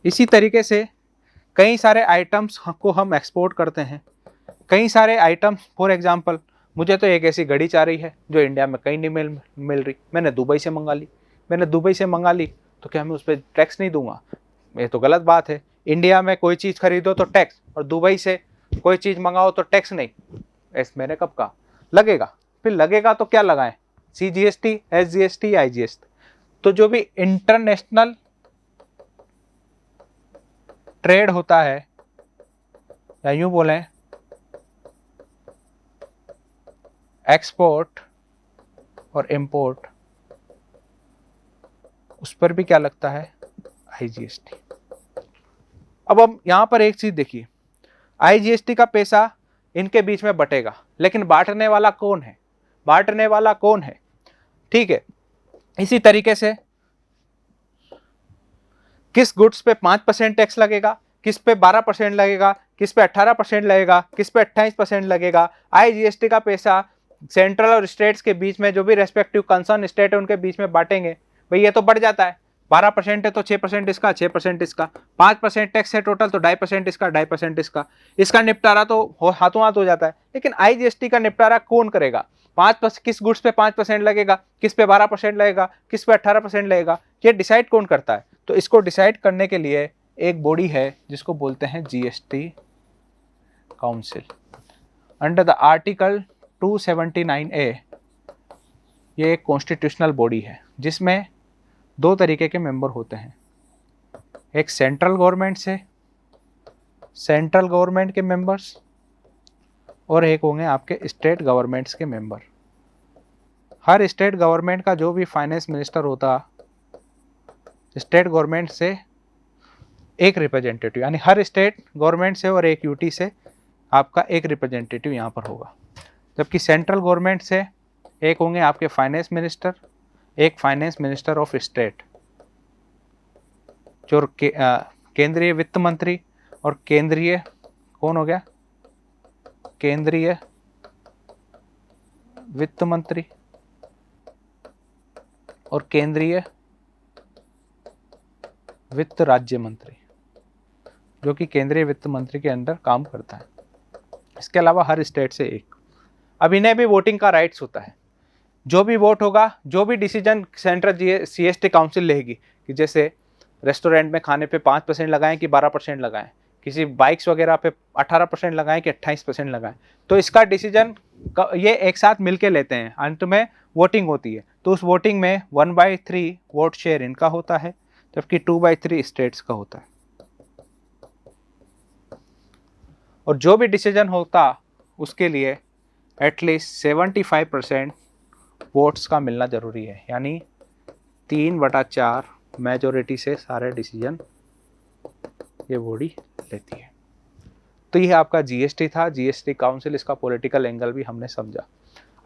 A: इसी तरीके से कई सारे आइटम्स को हम एक्सपोर्ट करते हैं, कई सारे आइटम्स। फॉर एग्जांपल, मुझे तो एक ऐसी घड़ी चाह रही है जो इंडिया में कहीं नहीं मिल रही, मैंने दुबई से मंगा ली, तो क्या मैं उस पर टैक्स नहीं दूंगा? ये तो गलत बात है। इंडिया में कोई चीज़ खरीदो तो टैक्स, और दुबई से कोई चीज़ मंगाओ तो टैक्स नहीं। ऐसे मैंने कब कहा? लगेगा। फिर लगेगा तो क्या लगाएं? CGST, SGST, IGST. तो जो भी इंटरनेशनल ट्रेड होता है, या यूं बोलें एक्सपोर्ट और इंपोर्ट, उस पर भी क्या लगता है? आईजीएसटी। अब हम यहां पर एक चीज देखिए, आईजीएसटी का पैसा इनके बीच में बटेगा, लेकिन बांटने वाला कौन है? ठीक है। इसी तरीके से किस गुड्स पे 5% टैक्स लगेगा, किस पे 12% लगेगा, किस पे 18% लगेगा, किस पे 28% लगेगा। आईजीएसटी का पैसा सेंट्रल और स्टेट्स के बीच में, जो भी रेस्पेक्टिव कंसर्न स्टेट है उनके बीच में बांटेंगे। भाई ये तो बढ़ जाता है, 12% है तो 6% इसका, 6% इसका, 5% टैक्स है टोटल तो 2.5% इसका, 2.5% इसका निपटारा तो हाथों हाथ हो जाता है। लेकिन IGST का निपटारा कौन करेगा? 5% किस गुड्स पे 5% लगेगा, किस पे 12% लगेगा, किस पे 18% लगेगा, ये डिसाइड कौन करता है? तो इसको डिसाइड करने के लिए एक बॉडी है जिसको बोलते हैं GST council. Under the article 279A ये एक कॉन्स्टिट्यूशनल बॉडी है जिसमें 2 तरीके के मेंबर होते हैं। एक सेंट्रल गवर्नमेंट से, सेंट्रल गवर्नमेंट के मेंबर्स, और एक होंगे आपके स्टेट गवर्नमेंट्स के मेंबर। हर स्टेट गवर्नमेंट का जो भी फाइनेंस मिनिस्टर होता, स्टेट गवर्नमेंट से एक रिप्रेजेंटेटिव, यानी हर स्टेट गवर्नमेंट से और एक यूटी से आपका एक रिप्रेजेंटेटिव यहाँ पर होगा। जबकि सेंट्रल गवर्नमेंट से एक होंगे आपके फाइनेंस मिनिस्टर, एक फाइनेंस मिनिस्टर ऑफ स्टेट, जो केंद्रीय वित्त मंत्री, और केंद्रीय कौन हो गया? केंद्रीय वित्त मंत्री और केंद्रीय वित्त राज्य मंत्री, जो कि केंद्रीय वित्त मंत्री के अंडर काम करता है। इसके अलावा हर स्टेट से एक। अब इन्हें भी वोटिंग का राइट्स होता है। जो भी वोट होगा, जो भी डिसीजन सेंट्रल CST काउंसिल लेगी, कि जैसे रेस्टोरेंट में खाने पे 5% लगाएं कि 12% लगाएं, किसी बाइक्स वगैरह पे 18% लगाएं कि 28% लगाएं, तो इसका डिसीजन ये एक साथ मिलके लेते हैं। अंत में वोटिंग होती है, तो उस वोटिंग में 1/3 वोट शेयर इनका होता है, जबकि 2/3 स्टेट्स का होता है। और जो भी डिसीजन होता उसके लिए एटलीस्ट 75% वोट्स का मिलना जरूरी है, यानी 3/4 मेजोरिटी से सारे डिसीजन ये बॉडी लेती है। तो ये आपका GST था, GST काउंसिल। इसका पॉलिटिकल एंगल भी हमने समझा।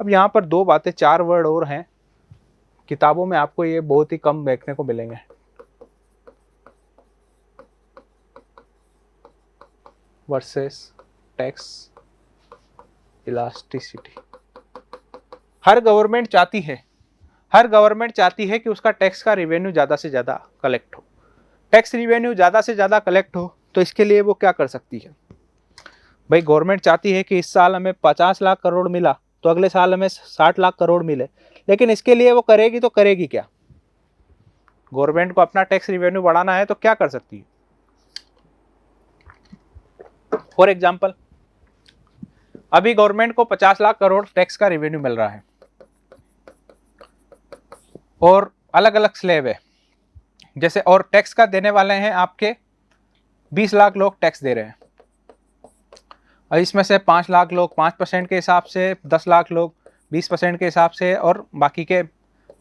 A: अब यहाँ पर 2 बातें, 4 वर्ड और हैं, किताबों में आपको ये बहुत ही कम देखने को मिलेंगे। Versus tax elasticity. हर गवर्नमेंट चाहती है कि उसका टैक्स का रिवेन्यू ज़्यादा से ज़्यादा कलेक्ट हो। टैक्स रिवेन्यू ज़्यादा से ज़्यादा कलेक्ट हो तो इसके लिए वो क्या कर सकती है? भाई गवर्नमेंट चाहती है कि इस साल हमें 50 लाख करोड़ मिला तो अगले साल हमें 60 लाख करोड़ मिले, लेकिन इसके लिए वो करेगी तो करेगी क्या? गवर्नमेंट को अपना टैक्स रिवेन्यू बढ़ाना है तो क्या कर सकती है? फॉर एग्जाम्पल, अभी गवर्नमेंट को 50 लाख करोड़ टैक्स का रिवेन्यू मिल रहा है और अलग अलग स्लैब है, जैसे, और टैक्स का देने वाले हैं आपके 20 लाख लोग टैक्स दे रहे हैं, और इसमें से 5 लाख लोग 5% के हिसाब से, 10 लाख लोग 20% के हिसाब से, और बाकी के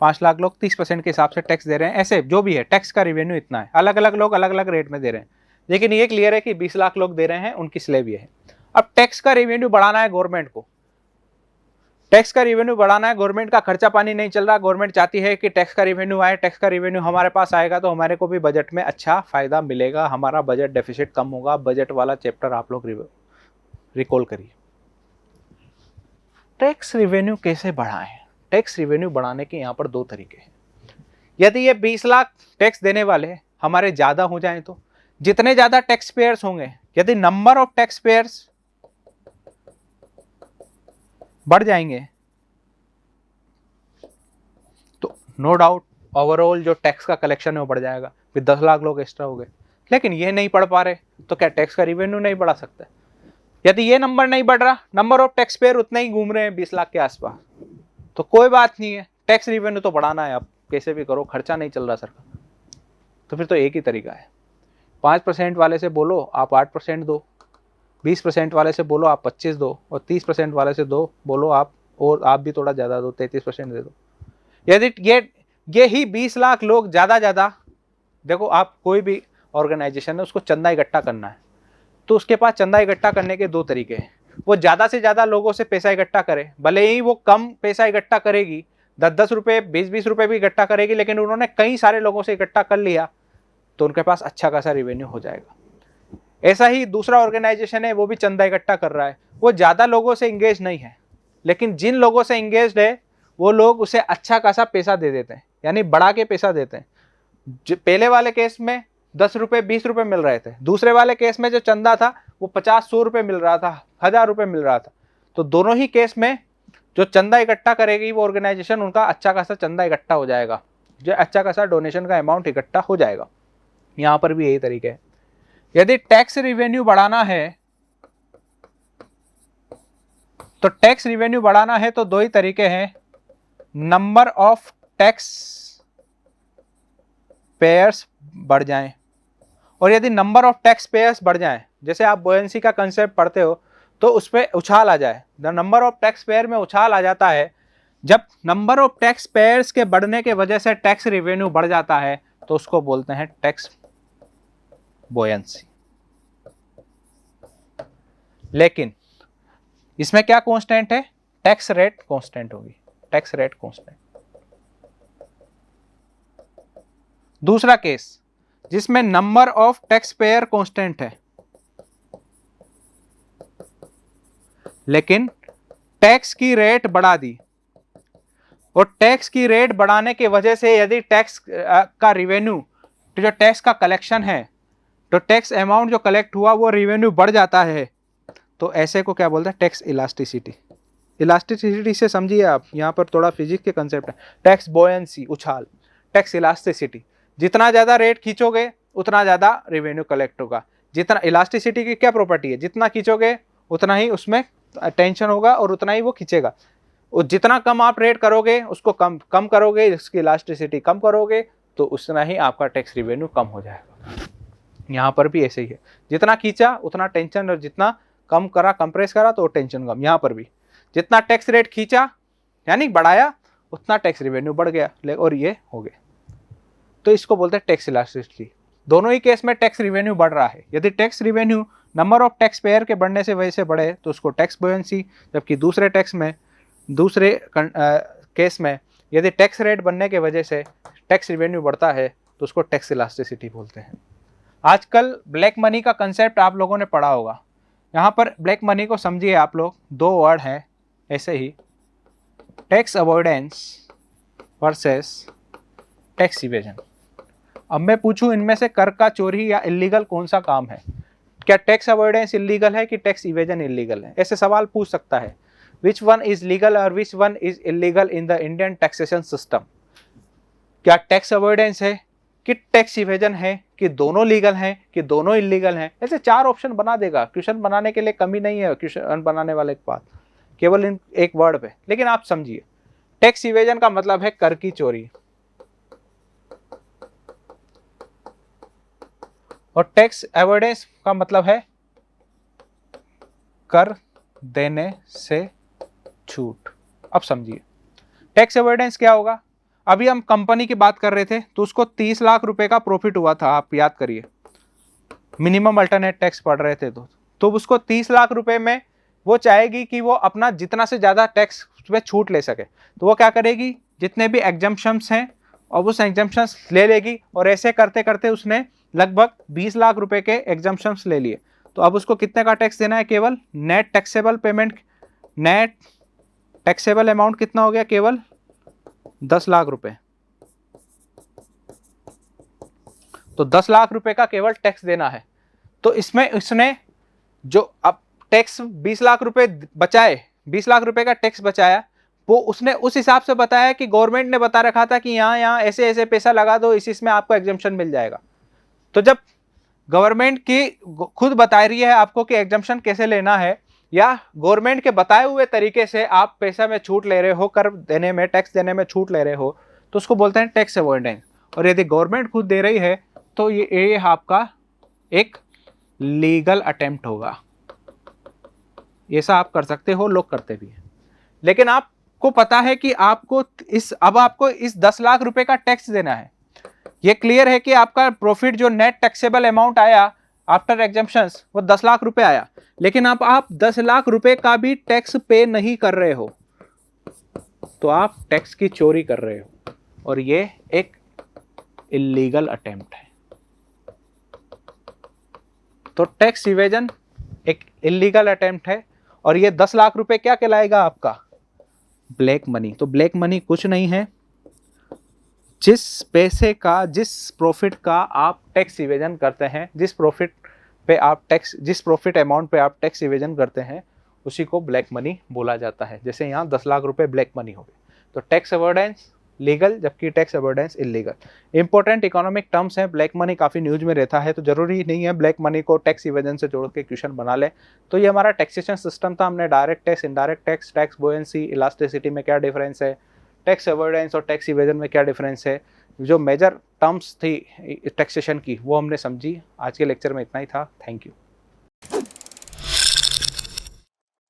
A: 5 लाख लोग 30% के हिसाब से टैक्स दे रहे हैं। ऐसे जो भी है टैक्स का रिवेन्यू इतना है, अलग अलग लोग अलग अलग रेट में दे रहे हैं, लेकिन ये क्लियर है कि 20 लाख लोग दे रहे हैं, उनकी स्लैब ये है। अब टैक्स का रिवेन्यू बढ़ाना है गवर्नमेंट को, टैक्स का रिवेन्यू बढ़ाना है, गवर्नमेंट का खर्चा पानी नहीं चल रहा, गवर्नमेंट चाहती है कि टैक्स का रिवेन्यू आए, टैक्स का रिवेन्यू हमारे पास आएगा तो हमारे को भी बजट में अच्छा फायदा मिलेगा, हमारा बजट डेफिसिट कम होगा। बजट वाला चैप्टर आप लोग रिकॉल करिए। टैक्स रिवेन्यू कैसे बढ़ाएं? टैक्स रिवेन्यू बढ़ाने के यहाँ पर 2 तरीके हैं। यदि ये 20 लाख टैक्स देने वाले हमारे ज्यादा हो जाएं तो जितने ज्यादा टैक्स पेयर्स होंगे, यदि नंबर ऑफ टैक्स पेयर्स बढ़ जाएंगे तो नो डाउट ओवरऑल जो टैक्स का कलेक्शन है वो बढ़ जाएगा, फिर 10 लाख लोग एक्स्ट्रा हो गए। लेकिन ये नहीं पढ़ पा रहे तो क्या टैक्स का रिवेन्यू नहीं बढ़ा सकता? यदि ये नंबर नहीं बढ़ रहा, नंबर ऑफ टैक्स पेयर उतने ही घूम रहे हैं 20 लाख के आसपास, तो कोई बात नहीं है, टैक्स रिवेन्यू तो बढ़ाना है, आप कैसे भी करो, खर्चा नहीं चल रहा सरकार। तो फिर तो एक ही तरीका है, 5% वाले से बोलो आप 8% दो, 20% वाले से बोलो आप 25 दो, और 30% वाले से दो बोलो आप, और आप भी थोड़ा ज़्यादा दो, 33% दे दो। यदि ये ही 20 लाख लोग ज़्यादा, देखो आप कोई भी ऑर्गेनाइजेशन है उसको चंदा इकट्ठा करना है, तो उसके पास चंदा इकट्ठा करने के 2 तरीके हैं। वो ज़्यादा से ज़्यादा लोगों से पैसा इकट्ठा करे, भले ही वो कम पैसा इकट्ठा करेगी, 10-10 रुपये 20-20 रुपये भी इकट्ठा करेगी, लेकिन उन्होंने कई सारे लोगों से इकट्ठा कर लिया तो उनके पास अच्छा खासा रिवेन्यू हो जाएगा। ऐसा ही दूसरा ऑर्गेनाइजेशन है, वो भी चंदा इकट्ठा कर रहा है, वो ज़्यादा लोगों से इंगेज नहीं है, लेकिन जिन लोगों से इंगेज है वो लोग उसे अच्छा खासा पैसा दे देते हैं, यानी बढ़ा के पैसा देते हैं। पहले वाले केस में 10 रुपए 20 रुपए मिल रहे थे, दूसरे वाले केस में जो चंदा था वो 50-100 रुपए मिल रहा था, 1000 रुपए मिल रहा था। तो दोनों ही केस में जो चंदा इकट्ठा करेगी वो ऑर्गेनाइजेशन, उनका अच्छा खासा चंदा इकट्ठा हो जाएगा, जो अच्छा खासा डोनेशन का अमाउंट इकट्ठा हो जाएगा। यहाँ पर भी यही तरीके है। यदि टैक्स रिवेन्यू बढ़ाना है तो टैक्स रिवेन्यू बढ़ाना है तो दो ही तरीके हैं, नंबर ऑफ टैक्स पेयर्स बढ़ जाएं, और यदि नंबर ऑफ टैक्स पेयर्स बढ़ जाएं, जैसे आप बोयेंसी का कंसेप्ट पढ़ते हो तो उस पर उछाल आ जाए, the number of tax payer में उछाल आ जाता है। जब नंबर ऑफ टैक्स पेयर्स के बढ़ने के वजह से टैक्स रिवेन्यू बढ़ जाता है तो उसको बोलते हैं टैक्स बोयेंसी। लेकिन इसमें क्या कांस्टेंट है, टैक्स रेट कांस्टेंट होगी, टैक्स रेट कांस्टेंट। दूसरा केस जिसमें number of tax payer constant है लेकिन टैक्स की रेट बढ़ा दी, और टैक्स की रेट बढ़ाने की वजह से यदि टैक्स का रिवेन्यू, तो जो टैक्स का कलेक्शन है, तो टैक्स अमाउंट जो कलेक्ट हुआ वो रिवेन्यू बढ़ जाता है, तो ऐसे को क्या बोलते हैं, टैक्स इलास्टिसिटी। इलास्टिसिटी से समझिए आप, यहाँ पर थोड़ा फिजिक्स के कंसेप्ट है। टैक्स बोयेंसी उछाल, टैक्स इलास्टिसिटी, जितना ज़्यादा रेट खींचोगे उतना ज़्यादा रिवेन्यू कलेक्ट होगा। जितना इलास्टिसिटी की क्या प्रॉपर्टी है, जितना खींचोगे उतना ही उसमें टेंशन होगा और उतना ही वो खींचेगा, और जितना कम आप रेट करोगे उसको कम करोगे, उसकी इलास्टिसिटी कम करोगे तो उतना ही आपका टैक्स रिवेन्यू कम हो जाएगा। यहाँ पर भी ऐसे ही है, जितना खींचा उतना टेंशन, और जितना कम करा, कंप्रेस करा तो टेंशन कम। यहाँ पर भी जितना टैक्स रेट खींचा यानी बढ़ाया उतना टैक्स रिवेन्यू बढ़ गया, और ये हो गया, तो इसको बोलते हैं टैक्स इलास्टिसिटी। दोनों ही केस में टैक्स रिवेन्यू बढ़ रहा है। यदि tax revenue number of tax payer के बढ़ने से वजह से बढ़े तो उसको टैक्स बोयेंसी, जबकि दूसरे केस में यदि टैक्स रेट बढ़ने के वजह से टैक्स रिवेन्यू बढ़ता है तो उसको टैक्स इलास्टिसिटी बोलते हैं। आजकल ब्लैक मनी का कंसेप्ट आप लोगों ने पढ़ा होगा। यहाँ पर ब्लैक मनी को समझिए आप लोग, दो वर्ड हैं ऐसे ही, tax avoidance versus tax evasion. अब मैं पूछूं इनमें से कर का चोरी या इलीगल कौन सा काम है, क्या टैक्स अवॉइडेंस इलीगल है कि टैक्स इवेजन इलीगल है, ऐसे सवाल पूछ सकता है। विच वन इज लीगल और which one is illegal in the Indian taxation system. क्या टैक्स अवॉइडेंस है कि टैक्स इवेजन है, कि दोनों लीगल हैं कि दोनों इलीगल हैं। ऐसे 4 ऑप्शन बना देगा, क्वेश्चन बनाने के लिए कमी नहीं है क्वेश्चन बनाने वाले के पास, केवल इन एक वर्ड पे। लेकिन आप समझिए, टैक्स इवेजन का मतलब है कर की चोरी, और टैक्स अवॉइडेंस का मतलब है कर देने से छूट। अब समझिए टैक्स अवॉइडेंस क्या होगा। अभी हम कंपनी की बात कर रहे थे तो उसको 30 लाख रुपए का प्रॉफिट हुआ था, आप याद करिए, मिनिमम अल्टरनेट टैक्स पढ़ रहे थे तो उसको 30 लाख रुपए में वो चाहेगी कि वो अपना जितना से ज़्यादा टैक्स पे छूट ले सके, तो वो क्या करेगी, जितने भी एग्जम्पशंस हैं और उस एग्जम्पशंस ले लेगी, और ऐसे करते करते उसने लगभग 20 लाख रुपए के एग्जम्पशंस ले लिए। तो अब उसको कितने का टैक्स देना है, केवल net taxable payment, net taxable amount कितना हो गया, केवल 10 लाख रुपए। तो 10 लाख रुपए का केवल टैक्स देना है। तो इसमें उसने जो अब टैक्स 20 लाख रुपए बचाए, 20 लाख रुपए का टैक्स बचाया, वो उसने उस हिसाब से बताया कि गवर्नमेंट ने बता रखा था कि यहाँ ऐसे ऐसे पैसा लगा दो, इसमें आपको एग्जम्पशन मिल जाएगा। तो जब गवर्नमेंट की खुद बता रही है आपको कि एग्जम्पशन कैसे लेना है, या गवर्नमेंट के बताए हुए तरीके से आप पैसा में छूट ले रहे हो, कर देने में, टैक्स देने में छूट ले रहे हो, तो उसको बोलते हैं टैक्स अवॉइडेंस। और यदि गवर्नमेंट खुद दे रही है तो ये आपका एक लीगल अटेम्प्ट होगा। ऐसा आप कर सकते हो, लोग करते भी हैं। लेकिन आपको पता है कि आपको इस 10 लाख रुपए का टैक्स देना है। ये क्लियर है कि आपका प्रॉफिट जो नेट टैक्सेबल अमाउंट आया आफ्टर एग्जम्पशंस वो 10 लाख रुपए आया, लेकिन आप 10 लाख रुपए का भी टैक्स पे नहीं कर रहे हो, तो आप टैक्स की चोरी कर रहे हो, और ये एक इलीगल अटेम्प्ट है। तो टैक्स इवेजन एक इलीगल अटेम्प्ट है, और ये 10 लाख रुपए क्या कहलाएगा, आपका ब्लैक मनी। तो ब्लैक मनी कुछ नहीं है, जिस पैसे का, जिस प्रॉफिट का आप टैक्स इवेजन करते हैं, जिस प्रॉफिट अमाउंट पे आप टैक्स इवेजन करते हैं, उसी को ब्लैक मनी बोला जाता है। जैसे यहाँ 10 लाख रुपए ब्लैक मनी हो गए, तो टैक्स अवॉइडेंस लीगल, जबकि tax avoidance illegal. Important economic terms हैं। ब्लैक मनी काफ़ी न्यूज में रहता है, तो जरूरी नहीं है ब्लैक मनी को टैक्स इवेजन से जोड़ के क्वेश्चन बना ले। तो ये हमारा टैक्सेशन सिस्टम था। हमने direct tax, indirect tax, tax buoyancy, elasticity में क्या डिफरेंस है, टैक्स अवॉइडेंस और टैक्स इवेजन में क्या डिफरेंस है, जो मेजर टर्म्स थी टैक्सेशन की वो हमने समझी। आज के लेक्चर में इतना ही था। Thank you.